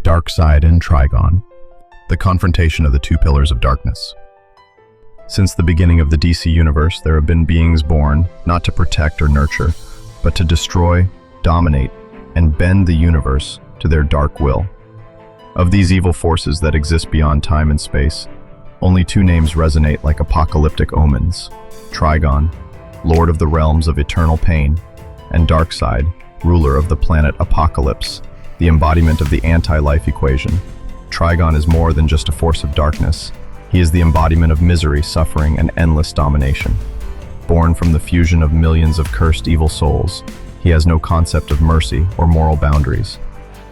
Darkseid and Trigon, the confrontation of the two pillars of darkness. Since the beginning of the DC universe, there have been beings born, not to protect or nurture, but to destroy, dominate, and bend the universe to their dark will. Of these evil forces that exist beyond time and space, only two names resonate like apocalyptic omens: Trigon, Lord of the Realms of Eternal Pain, and Darkseid, ruler of the planet Apokolips, the embodiment of the anti-life equation. Trigon is more than just a force of darkness. He is the embodiment of misery, suffering, and endless domination. Born from the fusion of millions of cursed evil souls, he has no concept of mercy or moral boundaries.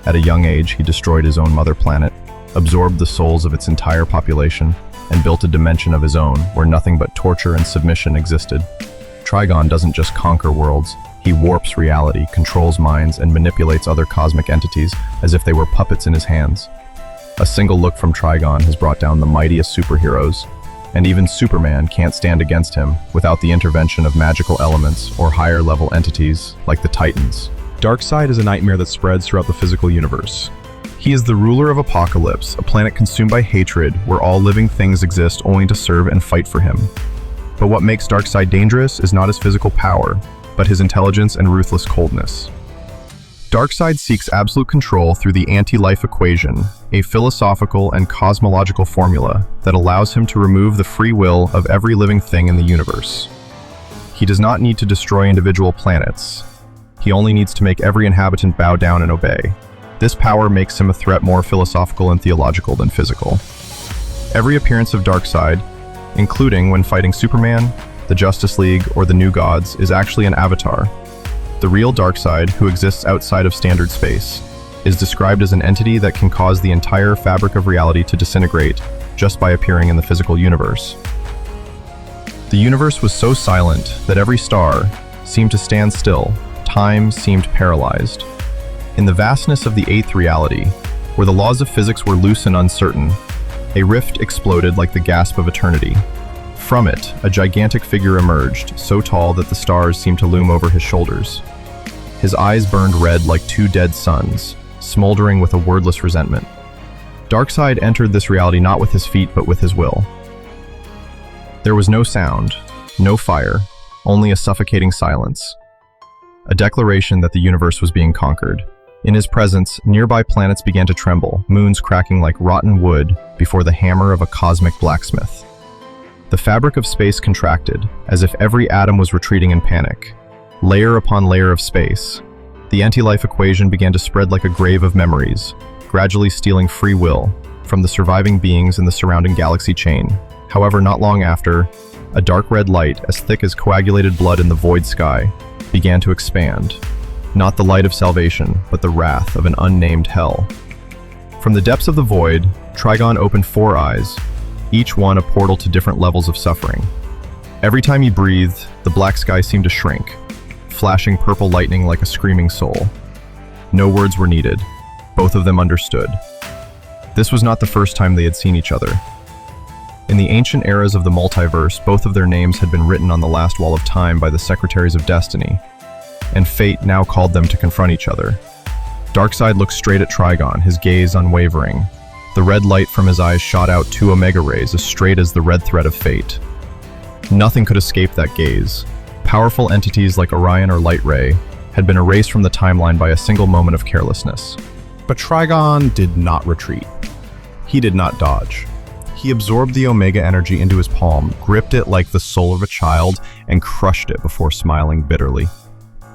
At a young age, he destroyed his own mother planet, absorbed the souls of its entire population, and built a dimension of his own where nothing but torture and submission existed. Trigon doesn't just conquer worlds, he warps reality, controls minds, and manipulates other cosmic entities as if they were puppets in his hands. A single look from Trigon has brought down the mightiest superheroes, and even Superman can't stand against him without the intervention of magical elements or higher-level entities like the Titans. Darkseid is a nightmare that spreads throughout the physical universe. He is the ruler of Apokolips, a planet consumed by hatred where all living things exist only to serve and fight for him. But what makes Darkseid dangerous is not his physical power, but his intelligence and ruthless coldness. Darkseid seeks absolute control through the anti-life equation, a philosophical and cosmological formula that allows him to remove the free will of every living thing in the universe. He does not need to destroy individual planets. He only needs to make every inhabitant bow down and obey. This power makes him a threat more philosophical and theological than physical. Every appearance of Darkseid, including when fighting Superman, the Justice League, or the New Gods, is actually an avatar. The real Darkseid, who exists outside of standard space, is described as an entity that can cause the entire fabric of reality to disintegrate just by appearing in the physical universe. The universe was so silent that every star seemed to stand still. Time seemed paralyzed. In the vastness of the eighth reality, where the laws of physics were loose and uncertain, a rift exploded like the gasp of eternity. From it, a gigantic figure emerged, so tall that the stars seemed to loom over his shoulders. His eyes burned red like two dead suns, smoldering with a wordless resentment. Darkseid entered this reality not with his feet, but with his will. There was no sound, no fire, only a suffocating silence. A declaration that the universe was being conquered. In his presence, nearby planets began to tremble, moons cracking like rotten wood before the hammer of a cosmic blacksmith. The fabric of space contracted, as if every atom was retreating in panic. Layer upon layer of space, the anti-life equation began to spread like a grave of memories, gradually stealing free will from the surviving beings in the surrounding galaxy chain. However, not long after, a dark red light, as thick as coagulated blood in the void sky, began to expand. Not the light of salvation, but the wrath of an unnamed hell. From the depths of the void, Trigon opened four eyes, each one a portal to different levels of suffering. Every time he breathed, the black sky seemed to shrink, flashing purple lightning like a screaming soul. No words were needed. Both of them understood. This was not the first time they had seen each other. In the ancient eras of the multiverse, both of their names had been written on the last wall of time by the Secretaries of Destiny, and fate now called them to confront each other. Darkseid looked straight at Trigon, his gaze unwavering. The red light from his eyes shot out two omega rays as straight as the red thread of fate. Nothing could escape that gaze. Powerful entities like Orion or Light Ray had been erased from the timeline by a single moment of carelessness. But Trigon did not retreat. He did not dodge. He absorbed the omega energy into his palm, gripped it like the soul of a child, and crushed it before smiling bitterly.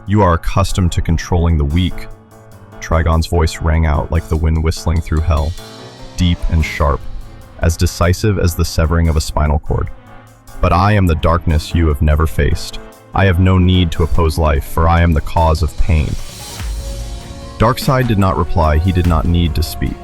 "You are accustomed to controlling the weak." Trigon's voice rang out like the wind whistling through hell. Deep and sharp, as decisive as the severing of a spinal cord. "But I am the darkness you have never faced. I have no need to oppose life, for I am the cause of pain." Darkseid did not reply. He did not need to speak.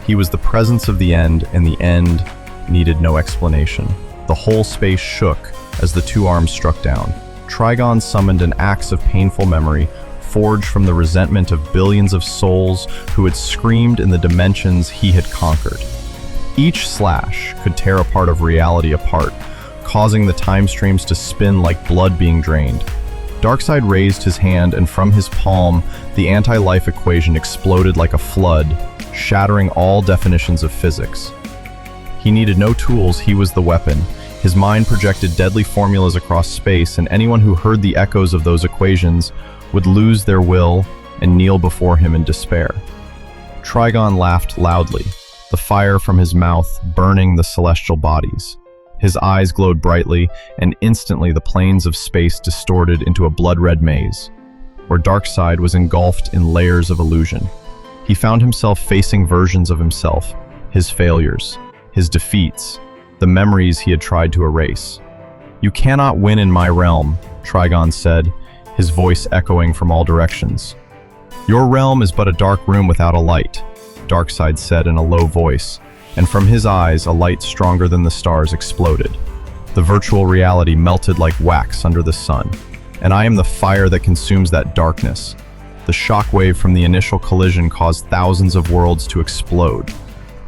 He was the presence of the end, and the end needed no explanation. The whole space shook as the two arms struck down. Trigon summoned an axe of painful memory, forged from the resentment of billions of souls who had screamed in the dimensions he had conquered. Each slash could tear a part of reality apart, causing the time streams to spin like blood being drained. Darkseid raised his hand, and from his palm, the anti-life equation exploded like a flood, shattering all definitions of physics. He needed no tools, he was the weapon. His mind projected deadly formulas across space, and anyone who heard the echoes of those equations would lose their will and kneel before him in despair. Trigon laughed loudly, the fire from his mouth burning the celestial bodies. His eyes glowed brightly, and instantly the plains of space distorted into a blood-red maze, where Darkseid was engulfed in layers of illusion. He found himself facing versions of himself, his failures, his defeats, the memories he had tried to erase. "You cannot win in my realm," Trigon said, his voice echoing from all directions. "Your realm is but a dark room without a light," Darkseid said in a low voice, and from his eyes a light stronger than the stars exploded. The virtual reality melted like wax under the sun, and I am the fire that consumes that darkness. The shockwave from the initial collision caused thousands of worlds to explode.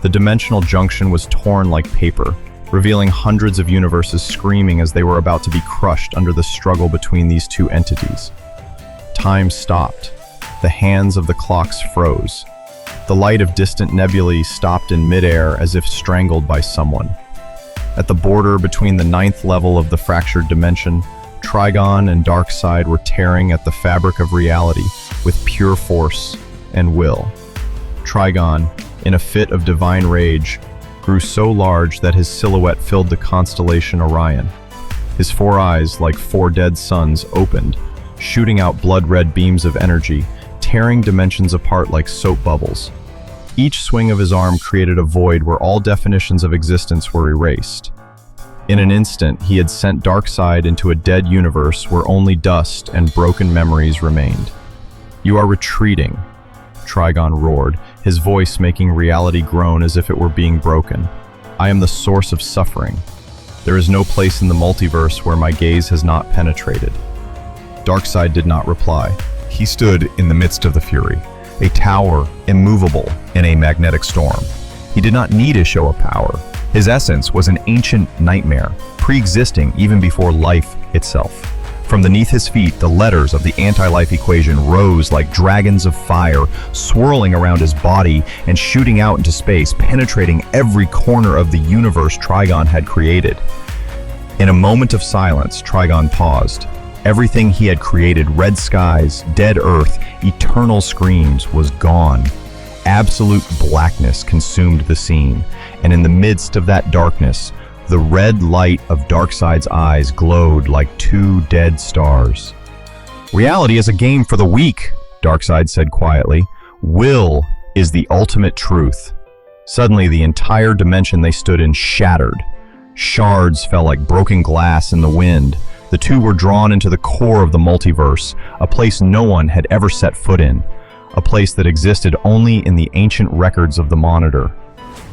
The dimensional junction was torn like paper, revealing hundreds of universes screaming as they were about to be crushed under the struggle between these two entities. Time stopped. The hands of the clocks froze. The light of distant nebulae stopped in midair as if strangled by someone. At the border between the 9th level of the fractured dimension, Trigon and Darkseid were tearing at the fabric of reality with pure force and will. Trigon, in a fit of divine rage, grew so large that his silhouette filled the constellation Orion. His 4 eyes, like 4 dead suns, opened, shooting out blood-red beams of energy, tearing dimensions apart like soap bubbles. Each swing of his arm created a void where all definitions of existence were erased. In an instant, he had sent Darkseid into a dead universe where only dust and broken memories remained. "You are retreating," Trigon roared, his voice making reality groan as if it were being broken. "I am the source of suffering. There is no place in the multiverse where my gaze has not penetrated." Darkseid did not reply. He stood in the midst of the fury, a tower immovable in a magnetic storm. He did not need a show of power. His essence was an ancient nightmare, pre-existing even before life itself. From beneath his feet, the letters of the anti-life equation rose like dragons of fire, swirling around his body and shooting out into space, penetrating every corner of the universe Trigon had created. In a moment of silence, Trigon paused. Everything he had created, red skies, dead earth, eternal screams, was gone. Absolute blackness consumed the scene, and in the midst of that darkness, the red light of Darkseid's eyes glowed like 2 dead stars. "Reality is a game for the weak," Darkseid said quietly. "Will is the ultimate truth." Suddenly, the entire dimension they stood in shattered. Shards fell like broken glass in the wind. The two were drawn into the core of the multiverse, a place no one had ever set foot in, a place that existed only in the ancient records of the Monitor.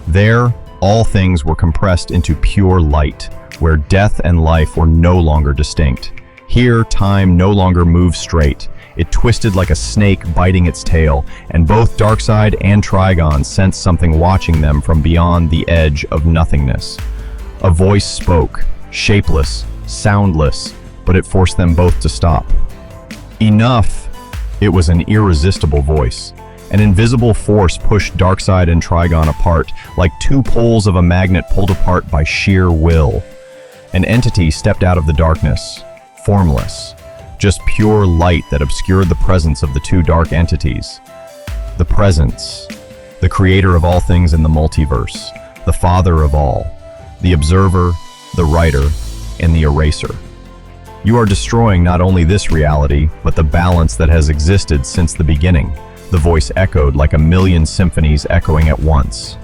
There, all things were compressed into pure light, where death and life were no longer distinct. Here, time no longer moved straight. It twisted like a snake biting its tail, and both Darkseid and Trigon sensed something watching them from beyond the edge of nothingness. A voice spoke, shapeless, soundless, but it forced them both to stop. "Enough!" It was an irresistible voice. An invisible force pushed Darkseid and Trigon apart, like 2 poles of a magnet pulled apart by sheer will. An entity stepped out of the darkness, formless, just pure light that obscured the presence of the 2 dark entities. The Presence, the creator of all things in the multiverse, the father of all, the observer, the writer, and the eraser. "You are destroying not only this reality, but the balance that has existed since the beginning," the voice echoed like a million symphonies echoing at once.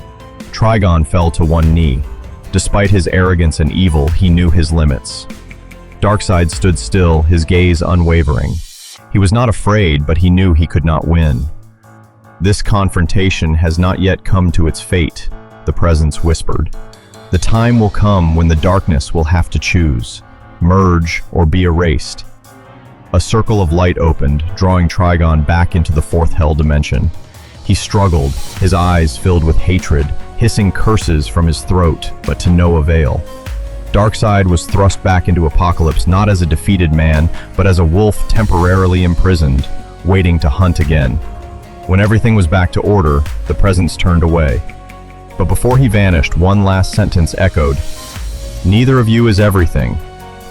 Trigon fell to one knee. Despite his arrogance and evil, he knew his limits. Darkseid stood still, his gaze unwavering. He was not afraid, but he knew he could not win. "This confrontation has not yet come to its fate," the Presence whispered. "The time will come when the darkness will have to choose, merge or be erased." A circle of light opened, drawing Trigon back into the 4th hell dimension. He struggled, his eyes filled with hatred, hissing curses from his throat, but to no avail. Darkseid was thrust back into Apokolips not as a defeated man, but as a wolf temporarily imprisoned, waiting to hunt again. When everything was back to order, the presence turned away. But before he vanished, one last sentence echoed, "Neither of you is everything,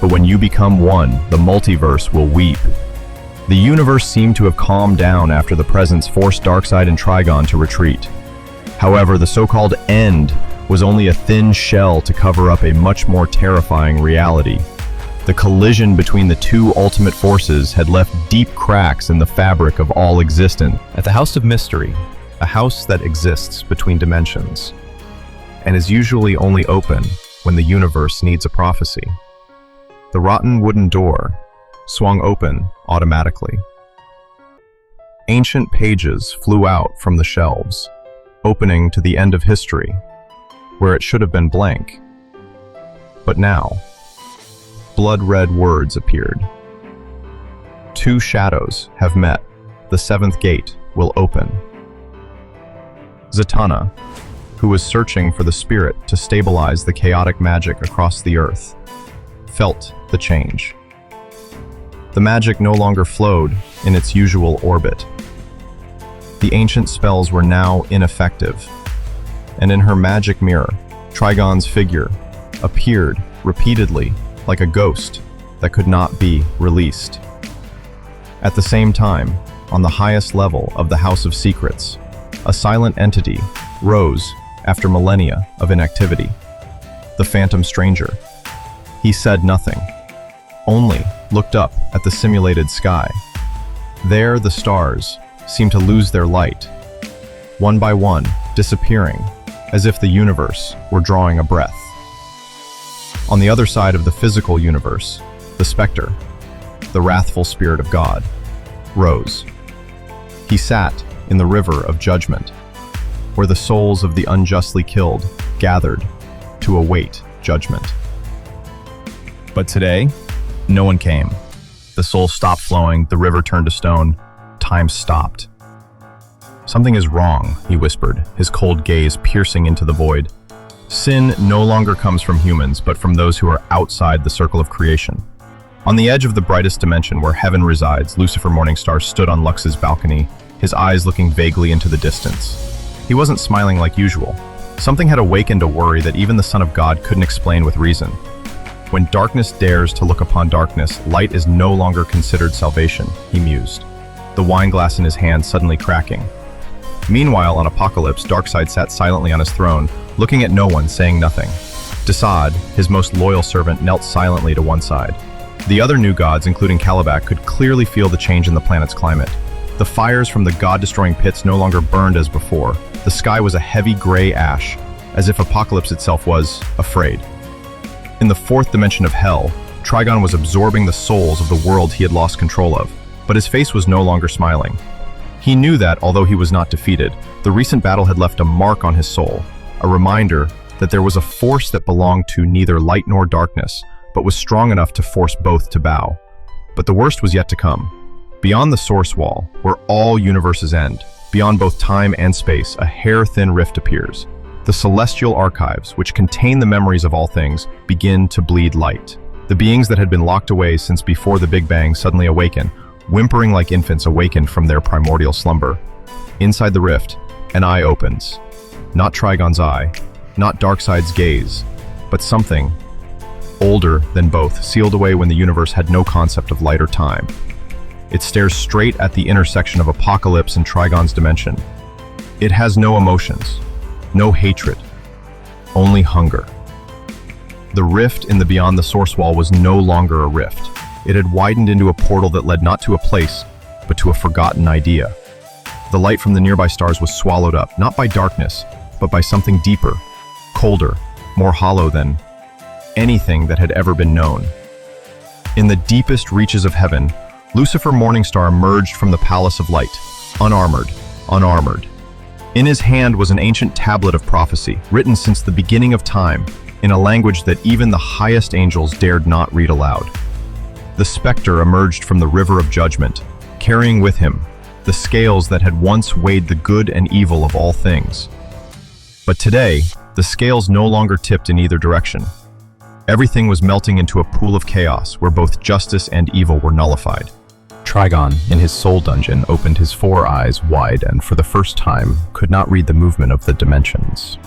but when you become one, the multiverse will weep." The universe seemed to have calmed down after the presence forced Darkseid and Trigon to retreat. However, the so-called end was only a thin shell to cover up a much more terrifying reality. The collision between the two ultimate forces had left deep cracks in the fabric of all existence. At the House of Mystery, a house that exists between dimensions, and is usually only open when the universe needs a prophecy. The rotten wooden door swung open automatically. Ancient pages flew out from the shelves, opening to the end of history, where it should have been blank. But now, blood-red words appeared. Two shadows have met. The seventh gate will open. Zatanna, who was searching for the spirit to stabilize the chaotic magic across the earth, felt the change. The magic no longer flowed in its usual orbit. The ancient spells were now ineffective, and in her magic mirror, Trigon's figure appeared repeatedly like a ghost that could not be released. At the same time, on the highest level of the House of Secrets, a silent entity rose after millennia of inactivity. The Phantom Stranger. He said nothing, only looked up at the simulated sky. There, the stars seemed to lose their light, one by one, disappearing, as if the universe were drawing a breath. On the other side of the physical universe, the Spectre, the wrathful spirit of God, rose. He sat in the river of judgment, where the souls of the unjustly killed gathered to await judgment. But today, no one came. The souls stopped flowing, the river turned to stone, time stopped. "Something is wrong," he whispered, his cold gaze piercing into the void. "Sin no longer comes from humans, but from those who are outside the circle of creation." On the edge of the brightest dimension where heaven resides, Lucifer Morningstar stood on Lux's balcony, his eyes looking vaguely into the distance. He wasn't smiling like usual. Something had awakened a worry that even the Son of God couldn't explain with reason. When darkness dares to look upon darkness, light is no longer considered salvation, he mused, the wine glass in his hand suddenly cracking. Meanwhile, on Apokolips, Darkseid sat silently on his throne, looking at no one, saying nothing. Darkseid, his most loyal servant, knelt silently to one side. The other new gods, including Kalibak, could clearly feel the change in the planet's climate. The fires from the god-destroying pits no longer burned as before. The sky was a heavy gray ash, as if Apokolips itself was afraid. In the fourth dimension of hell, Trigon was absorbing the souls of the world he had lost control of, but his face was no longer smiling. He knew that, although he was not defeated, the recent battle had left a mark on his soul, a reminder that there was a force that belonged to neither light nor darkness, but was strong enough to force both to bow. But the worst was yet to come. Beyond the source wall, where all universes end, beyond both time and space, a hair-thin rift appears. The celestial archives, which contain the memories of all things, begin to bleed light. The beings that had been locked away since before the Big Bang suddenly awaken, whimpering like infants awakened from their primordial slumber. Inside the rift, an eye opens. Not Trigon's eye, not Darkseid's gaze, but something older than both, sealed away when the universe had no concept of light or time. It stares straight at the intersection of Apokolips and Trigon's dimension. It has no emotions, no hatred, only hunger. The rift in the beyond the source wall was no longer a rift. It had widened into a portal that led not to a place, but to a forgotten idea. The light from the nearby stars was swallowed up, not by darkness, but by something deeper, colder, more hollow than anything that had ever been known. In the deepest reaches of heaven, Lucifer Morningstar emerged from the Palace of Light, unarmored. In his hand was an ancient tablet of prophecy, written since the beginning of time, in a language that even the highest angels dared not read aloud. The Spectre emerged from the river of judgment, carrying with him the scales that had once weighed the good and evil of all things. But today, the scales no longer tipped in either direction. Everything was melting into a pool of chaos where both justice and evil were nullified. Trigon, in his soul dungeon, opened his 4 eyes wide and, for the first time, could not read the movement of the dimensions.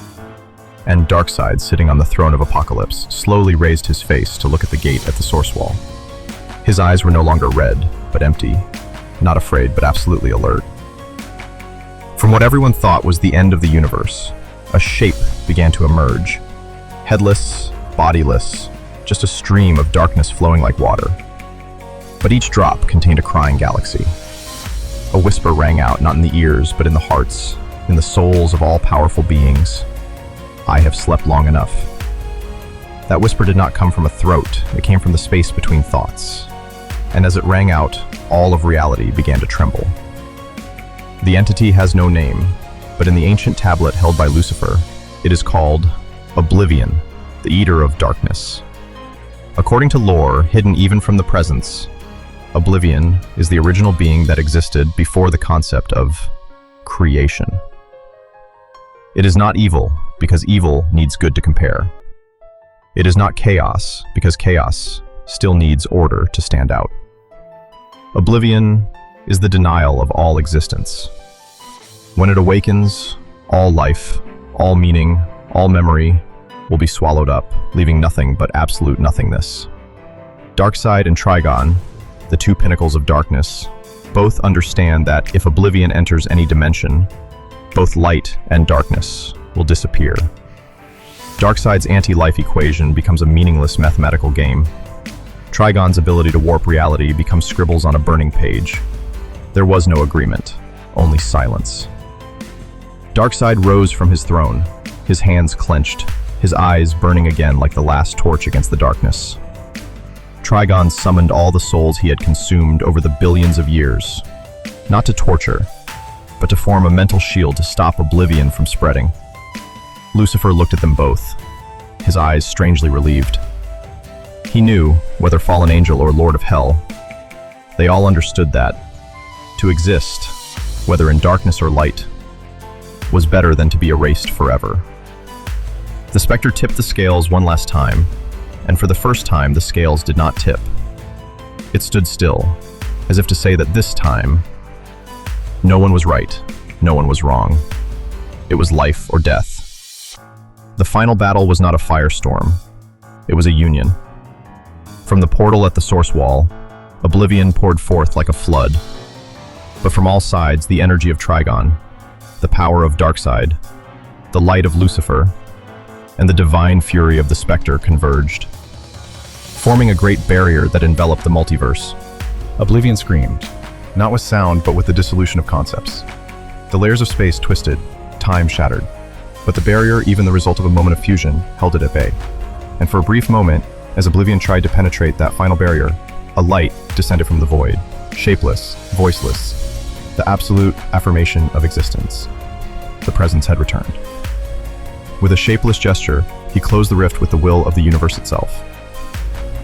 And Darkseid, sitting on the throne of Apokolips, slowly raised his face to look at the gate at the source wall. His eyes were no longer red, but empty, not afraid, but absolutely alert. From what everyone thought was the end of the universe, a shape began to emerge. Headless, bodiless, just a stream of darkness flowing like water. But each drop contained a crying galaxy. A whisper rang out, not in the ears, but in the hearts, in the souls of all powerful beings. I have slept long enough. That whisper did not come from a throat, it came from the space between thoughts. And as it rang out, all of reality began to tremble. The entity has no name, but in the ancient tablet held by Lucifer, it is called Oblivion, the Eater of Darkness. According to lore, hidden even from the presence, Oblivion is the original being that existed before the concept of creation. It is not evil, because evil needs good to compare. It is not chaos, because chaos still needs order to stand out. Oblivion is the denial of all existence. When it awakens, all life, all meaning, all memory will be swallowed up, leaving nothing but absolute nothingness. Darkseid and Trigon, the 2 pinnacles of darkness, both understand that if Oblivion enters any dimension, both light and darkness will disappear. Darkseid's anti-life equation becomes a meaningless mathematical game. Trigon's ability to warp reality becomes scribbles on a burning page. There was no agreement, only silence. Darkseid rose from his throne, his hands clenched, his eyes burning again like the last torch against the darkness. Trigon summoned all the souls he had consumed over the billions of years, not to torture, but to form a mental shield to stop Oblivion from spreading. Lucifer looked at them both, his eyes strangely relieved. He knew, whether fallen angel or lord of hell, they all understood that to exist, whether in darkness or light, was better than to be erased forever. The specter tipped the scales one last time, and for the first time the scales did not tip. It stood still, as if to say that this time, no one was right, no one was wrong. It was life or death. The final battle was not a firestorm, it was a union. From the portal at the source wall, Oblivion poured forth like a flood. But from all sides, the energy of Trigon, the power of Darkseid, the light of Lucifer, and the divine fury of the Spectre converged, forming a great barrier that enveloped the multiverse. Oblivion screamed, not with sound, but with the dissolution of concepts. The layers of space twisted, time shattered, but the barrier, even the result of a moment of fusion, held it at bay. And for a brief moment, as Oblivion tried to penetrate that final barrier, a light descended from the void, shapeless, voiceless, the absolute affirmation of existence. The presence had returned. With a shapeless gesture, he closed the rift with the will of the universe itself.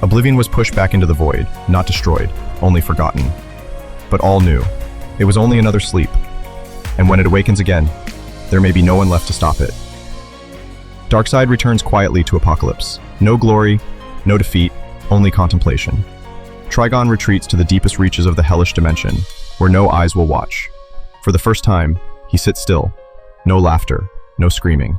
Oblivion was pushed back into the void, not destroyed, only forgotten. But all knew, it was only another sleep, and when it awakens again, there may be no one left to stop it. Darkseid returns quietly to Apokolips. No glory, no defeat, only contemplation. Trigon retreats to the deepest reaches of the hellish dimension, where no eyes will watch. For the first time, he sits still. No laughter, no screaming,